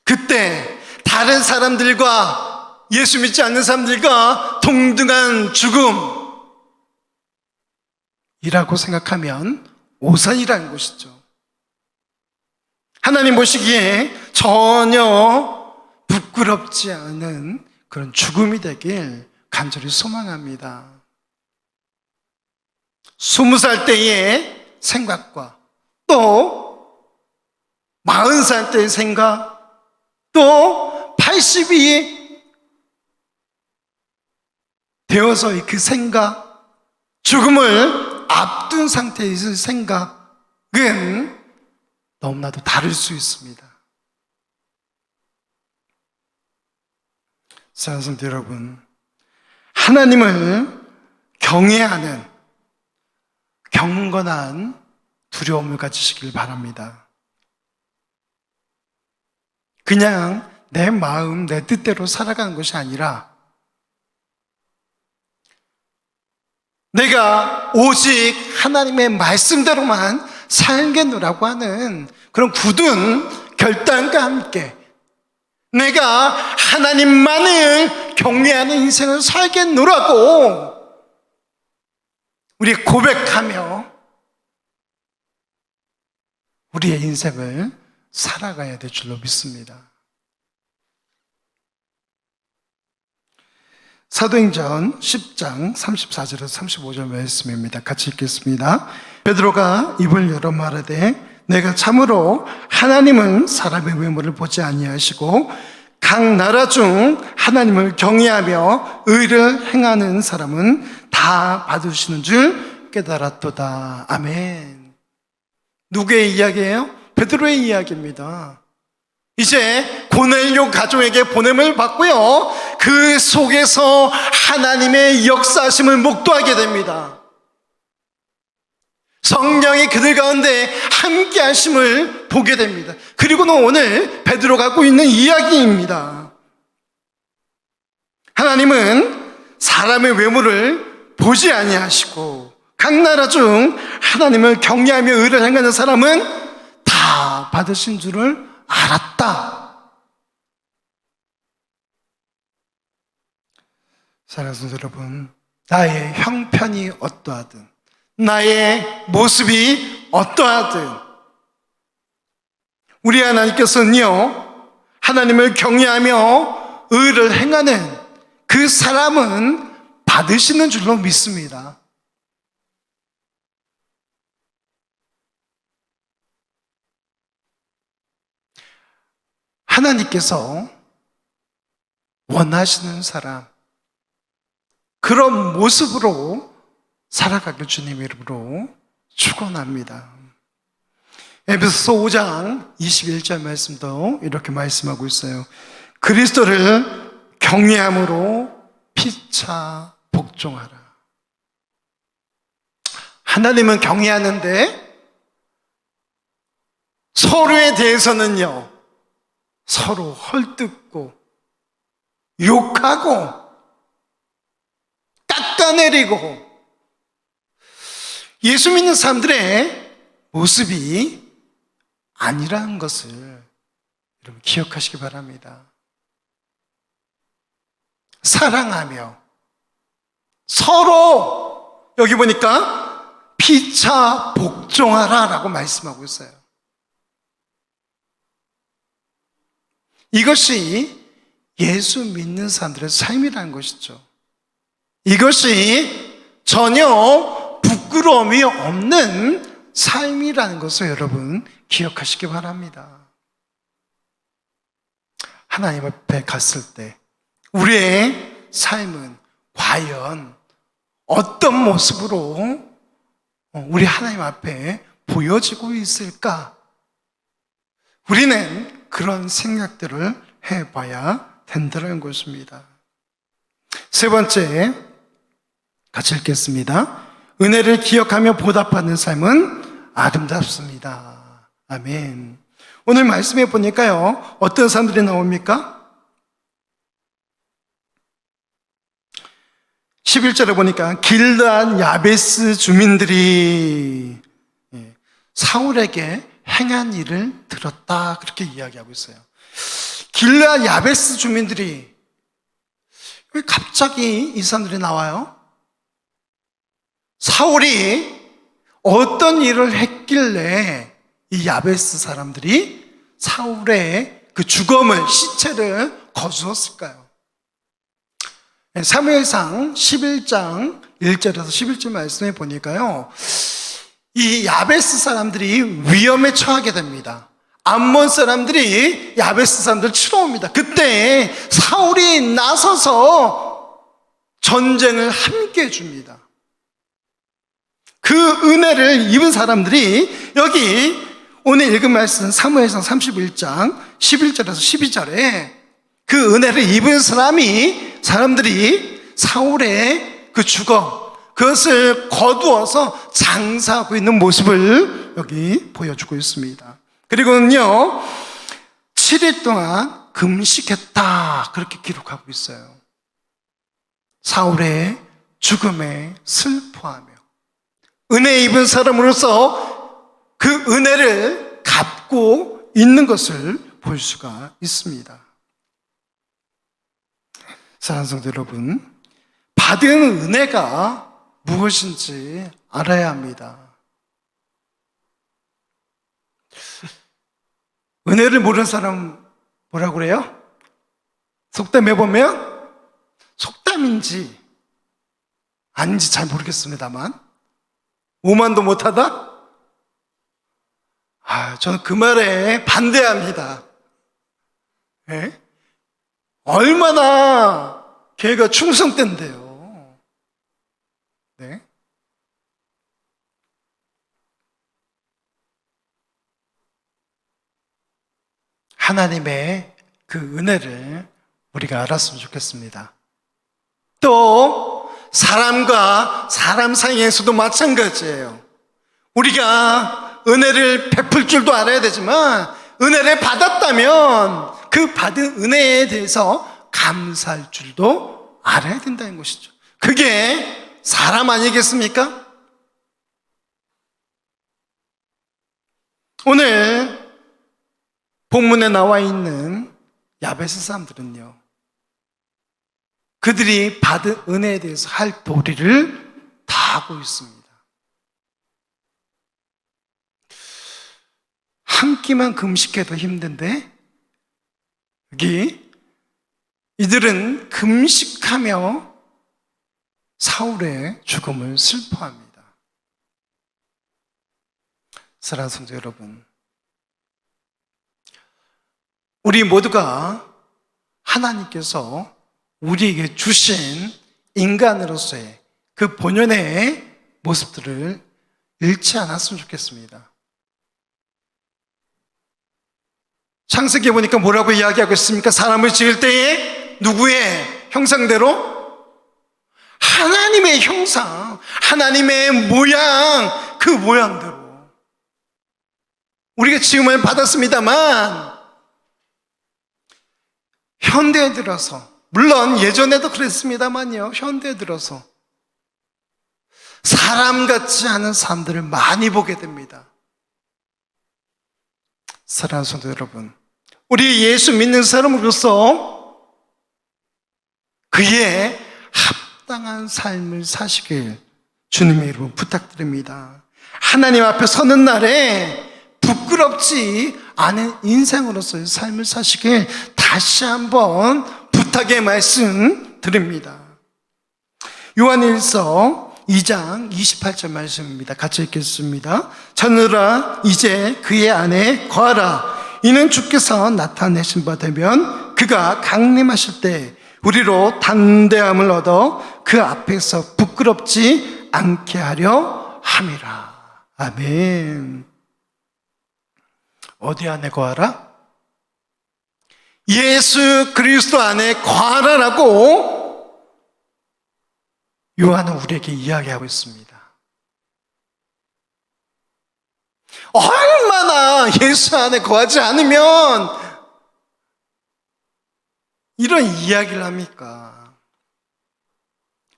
그때 다른 사람들과, 예수 믿지 않는 사람들과 동등한 죽음이라고 생각하면 오산이라는 것이죠. 하나님 보시기에 전혀 부끄럽지 않은 그런 죽음이 되길 간절히 소망합니다. 20살 때의 생각과 또 40살 때의 생각, 또 80이 되어서의 그 생각, 죽음을 앞둔 상태에서의 생각은 너무나도 다를 수 있습니다. 사랑하는 성도 여러분, 하나님을 경외하는 경건한 두려움을 가지시길 바랍니다. 그냥 내 마음, 내 뜻대로 살아가는 것이 아니라 내가 오직 하나님의 말씀대로만 살겠노라고 하는 그런 굳은 결단과 함께 내가 하나님만을 경외하는 인생을 살겠노라고 우리 고백하며 우리의 인생을 살아가야 될 줄로 믿습니다. 사도행전 10장 34절에서 35절 말씀입니다. 같이 읽겠습니다. 베드로가 입을 열어 말하되 내가 참으로 하나님은 사람의 외모를 보지 아니하시고 각 나라 중 하나님을 경외하며 의를 행하는 사람은 다 받으시는 줄 깨달았도다. 아멘. 누구의 이야기예요? 베드로의 이야기입니다. 이제 고넬료 가족에게 보냄을 받고요, 그 속에서 하나님의 역사하심을 목도하게 됩니다. 성령이 그들 가운데 함께 하심을 보게 됩니다. 그리고는 오늘 베드로가 하고 있는 이야기입니다. 하나님은 사람의 외모를 보지 아니하시고 각 나라 중 하나님을 경외하며 의를 행하는 사람은 다 받으신 줄을 알았다. 사랑하는 성도 여러분, 나의 형편이 어떠하든 나의 모습이 어떠하든 우리 하나님께서는요, 하나님을 경외하며 의를 행하는 그 사람은 받으시는 줄로 믿습니다. 하나님께서 원하시는 사람, 그런 모습으로 살아가길 주님의 이름으로 축원합니다. 에베소서 5장 21절 말씀도 이렇게 말씀하고 있어요. 그리스도를 경외함으로 피차 복종하라. 하나님은 경외하는데 서로에 대해서는요, 서로 헐뜯고 욕하고 깎아내리고, 예수 믿는 사람들의 모습이 아니라는 것을 여러분 기억하시기 바랍니다. 사랑하며 서로, 여기 보니까 피차 복종하라 라고 말씀하고 있어요. 이것이 예수 믿는 사람들의 삶이라는 것이죠. 이것이 전혀 부끄러움이 없는 삶이라는 것을 여러분 기억하시기 바랍니다. 하나님 앞에 갔을 때 우리의 삶은 과연 어떤 모습으로 우리 하나님 앞에 보여지고 있을까? 우리는 그런 생각들을 해봐야 된다는 것입니다. 세 번째, 같이 읽겠습니다. 은혜를 기억하며 보답하는 삶은 아름답습니다. 아멘. 오늘 말씀해 보니까요, 어떤 사람들이 나옵니까? 11절에 보니까 길르앗 야베스 주민들이 사울에게 행한 일을 들었다, 그렇게 이야기하고 있어요. 길르앗 야베스 주민들이, 왜 갑자기 이 사람들이 나와요? 사울이 어떤 일을 했길래 이 야베스 사람들이 사울의 그 죽음을, 시체를 거두었을까요? 사무엘상 11장 1절에서 11절 말씀에 보니까요, 이 야베스 사람들이 위험에 처하게 됩니다. 암몬 사람들이 야베스 사람들을 치러 옵니다. 그때 사울이 나서서 전쟁을 함께 해줍니다. 그 은혜를 입은 사람들이 여기 오늘 읽은 말씀 사무엘상 31장 11절에서 12절에 그 은혜를 입은 사람들이 사울의 그 죽음, 그것을 거두어서 장사하고 있는 모습을 여기 보여주고 있습니다. 그리고는요, 7일 동안 금식했다, 그렇게 기록하고 있어요. 사울의 죽음에 슬퍼하며 은혜 입은 사람으로서 그 은혜를 갚고 있는 것을 볼 수가 있습니다. 사랑하는 성도 여러분, 받은 은혜가 무엇인지 알아야 합니다. 은혜를 모르는 사람 뭐라고 그래요? 속담에 보면, 속담인지 아닌지 잘 모르겠습니다만, 오만도 못하다? 저는 그 말에 반대합니다. 네? 얼마나 걔가 충성된대요. 네? 하나님의 그 은혜를 우리가 알았으면 좋겠습니다. 또 사람과 사람 사이에서도 마찬가지예요. 우리가 은혜를 베풀 줄도 알아야 되지만, 은혜를 받았다면 그 받은 은혜에 대해서 감사할 줄도 알아야 된다는 것이죠. 그게 사람 아니겠습니까? 오늘 본문에 나와 있는 야베스 사람들은요, 그들이 받은 은혜에 대해서 할 도리를 다 하고 있습니다. 한 끼만 금식해도 힘든데 여기 이들은 금식하며 사울의 죽음을 슬퍼합니다. 사랑하는 성도 여러분, 우리 모두가 하나님께서 우리에게 주신 인간으로서의 그 본연의 모습들을 잃지 않았으면 좋겠습니다. 창세기에 보니까 뭐라고 이야기하고 있습니까? 사람을 지을 때에 누구의 형상대로? 하나님의 형상, 하나님의 모양, 그 모양대로 우리가 지음을 받았습니다만, 현대에 들어서, 물론 예전에도 그랬습니다만요, 현대에 들어서 사람 같지 않은 사람들을 많이 보게 됩니다. 사랑하는 성도 여러분, 우리 예수 믿는 사람으로서 그의 합당한 삶을 사시길 주님의 이름으로 부탁드립니다. 하나님 앞에 서는 날에 부끄럽지 않은 인생으로서의 삶을 사시길 다시 한번 부탁의 말씀 드립니다. 요한일서 2장 28절 말씀입니다. 같이 읽겠습니다. 자녀들아, 이제 그의 안에 거하라. 이는 주께서 나타내신 바 되면 그가 강림하실 때 우리로 담대함을 얻어 그 앞에서 부끄럽지 않게 하려 함이라. 아멘. 어디 안에 거하라? 예수 그리스도 안에 거하라라고 요한은 우리에게 이야기하고 있습니다. 얼마나 예수 안에 거하지 않으면 이런 이야기를 합니까?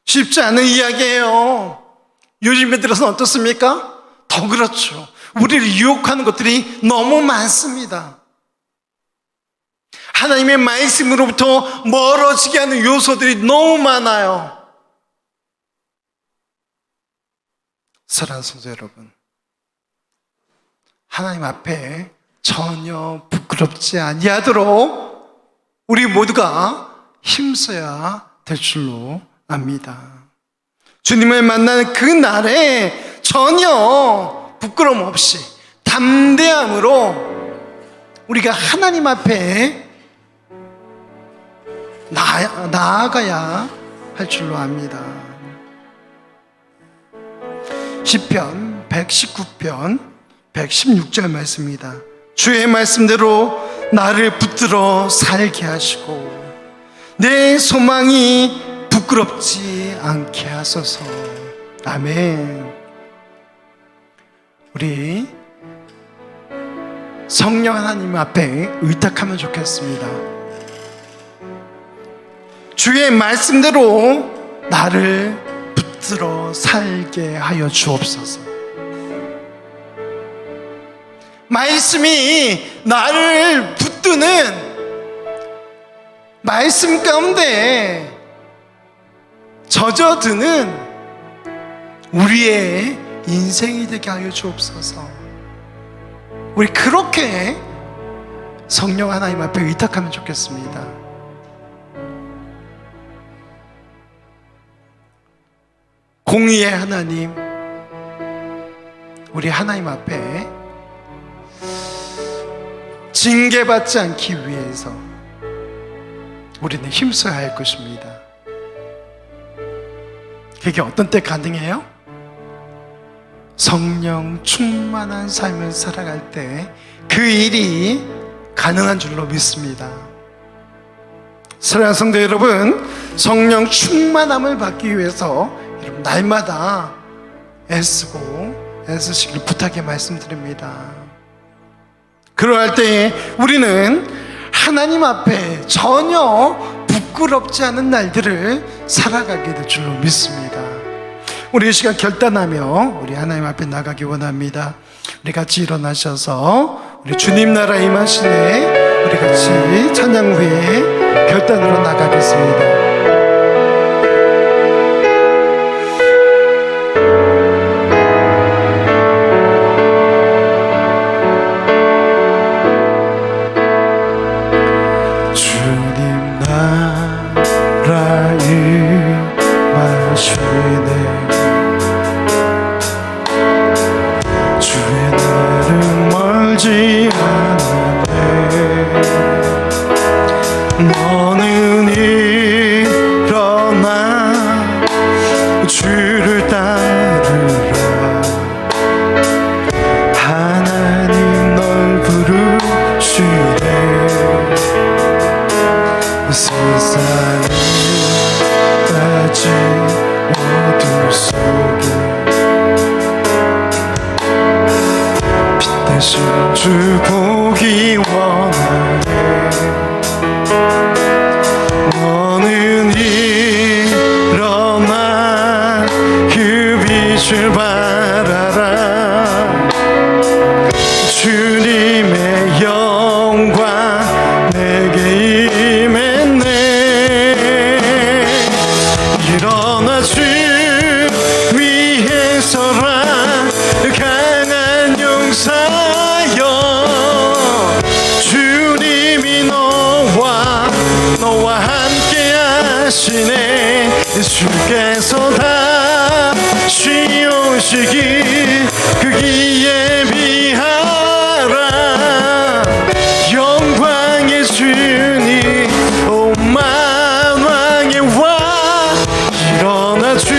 쉽지 않은 이야기예요. 요즘에 들어서는 어떻습니까? 더 그렇죠. 우리를 유혹하는 것들이 너무 많습니다. 하나님의 말씀으로부터 멀어지게 하는 요소들이 너무 많아요. 사랑하는 성도 여러분, 하나님 앞에 전혀 부끄럽지 아니하도록 우리 모두가 힘써야 될 줄로 압니다. 주님을 만나는 그 날에 전혀 부끄러움 없이 담대함으로 우리가 하나님 앞에 나아가야 할 줄로 압니다. 시편 119편 116절 말씀입니다. 주의 말씀대로 나를 붙들어 살게 하시고 내 소망이 부끄럽지 않게 하소서. 아멘. 우리 성령 하나님 앞에 의탁하면 좋겠습니다. 주의 말씀대로 나를 붙들어 살게 하여 주옵소서. 말씀이 나를 붙드는 말씀 가운데 젖어드는 우리의 인생이 되게 하여 주옵소서. 우리 그렇게 성령 하나님 앞에 의탁하면 좋겠습니다. 공의의 하나님, 우리 하나님 앞에 징계받지 않기 위해서 우리는 힘써야 할 것입니다. 그게 어떤 때 가능해요? 성령 충만한 삶을 살아갈 때 그 일이 가능한 줄로 믿습니다. 사랑하는 성도 여러분, 성령 충만함을 받기 위해서 여러분 날마다 애쓰시길 부탁의 말씀드립니다. 그러할 때에 우리는 하나님 앞에 전혀 부끄럽지 않은 날들을 살아가게 될 줄로 믿습니다. 우리 이 시간 결단하며 우리 하나님 앞에 나가기 원합니다. 우리 같이 일어나셔서 우리 주님 나라 임하시네 우리 같이 찬양 후에 결단으로 나가겠습니다. 너는 일어나 주를 따르라. 하나님 널 부르시네. 계신 주 보기 원하네. 너는 일어나 그 빛을 바라라. 주님의 영광 내게 임했네. 일어나 주 위에 서라. 강한 용사여, 주님이 너와 함께 하시네. 주께서 다시 오시기 그기에 비하라. 영광의 주님 오 만왕의 왕, 일어나 주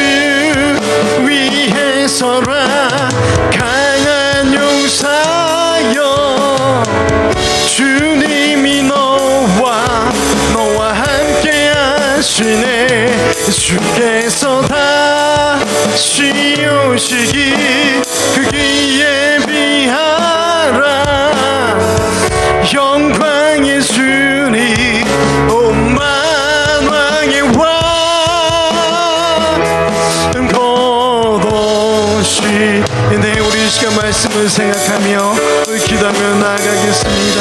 위에 서라. 강한 용사여, 주님이 너와 함께 하시네. 주께서 다시 오시기 그기에 비하라. 영광의 주님 오 만왕의 왕, 겉옷이. 네, 우리 이 시간 말씀을 생각하며 기도하며 나아가겠습니다.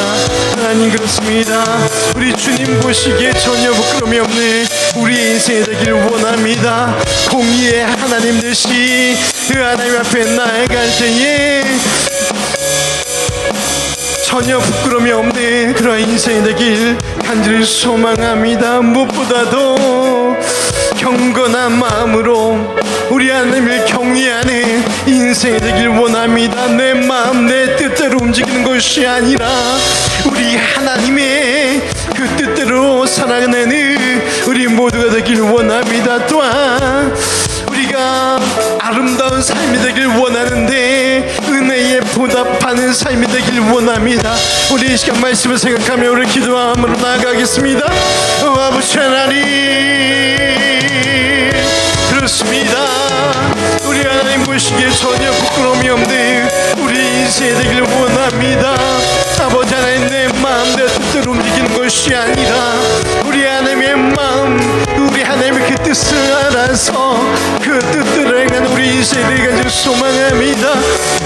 하나님, 그렇습니다. 우리 주님 보시기에 전혀 부끄러움이 없는 우리 인생이 되길 원합니다. 공의의 하나님 되시 그 하나님 앞에 나아갈 때에 전혀 부끄러움이 없는 그런 인생이 되길 간절히 소망합니다. 무엇보다도 경건한 마음으로 우리 하나님을 경외하는 인생이 되길 원합니다. 내 마음 내 뜻대로 움직이는 것이 아니라 우리 하나님의 그 뜻대로 살아가는 우리 모두가 되길 원합니다. 또한 우리가 아름다운 삶이 되길 원하는데 은혜에 보답하는 삶이 되길 원합니다. 우리 이 시간 말씀을 생각하며 우리 기도함으로 나아가겠습니다. 아버지 하나님, 그렇습니다. 우리 하나님 보시기에 전혀 부끄러움이 없는 우리 인생이 되길 원합니다. 아버지 하나님, 내 마음 내 뜻대로 움직이는 것이 아니라 우리 하나님의 마음, 우리 하나님의 그 뜻을 알아서 그 뜻대로 행하는 우리 인생이 되기를 소망합니다.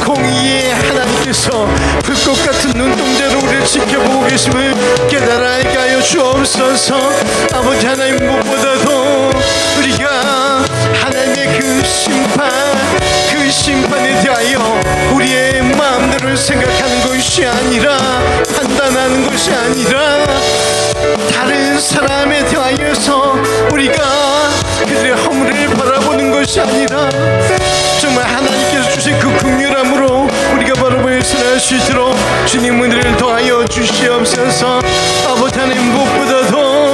공의의 하나님께서 불꽃 같은 눈동자로 우리를 지켜보고 계심을 깨달아 알게 하여 주옵소서. 아버지 하나님, 무엇보다도 우리가 하나님의 그 심판에 대하여 우리의 마음대로 생각하는 것이 아니라, 판단하는 것이 아니라 다른 사람에 대하여서 우리가 그들의 허물을 바라보는 것이 아니라 정말 하나님께서 주신 그 긍휼함으로 우리가 바라보며 살아갈 수 있도록 주님 은혜를 더하여 주시옵소서. 아버지 하나님, 무엇보다도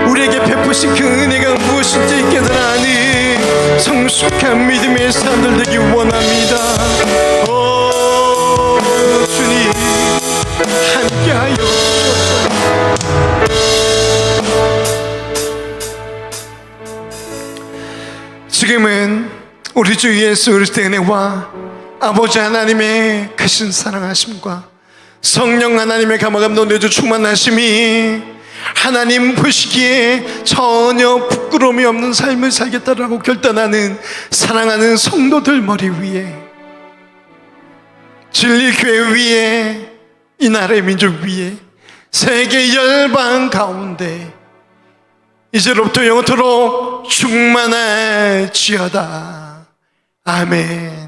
우리에게 베푸신 그 은혜가 무엇인지 깨달아니 성숙한 믿음의 사람들 되기 원합니다. 오 주님, 함께하여 주옵소서. 지금은 우리 주 예수 그리스도의 은혜와 아버지 하나님의 크신 사랑하심과 성령 하나님의 감화감동 내주 충만하심이 하나님 보시기에 전혀 부끄러움이 없는 삶을 살겠다라고 결단하는 사랑하는 성도들 머리 위에, 진리교회 위에, 이 나라의 민족 위에, 세계 열방 가운데 이제로부터 영원토록 충만할지어다. 아멘.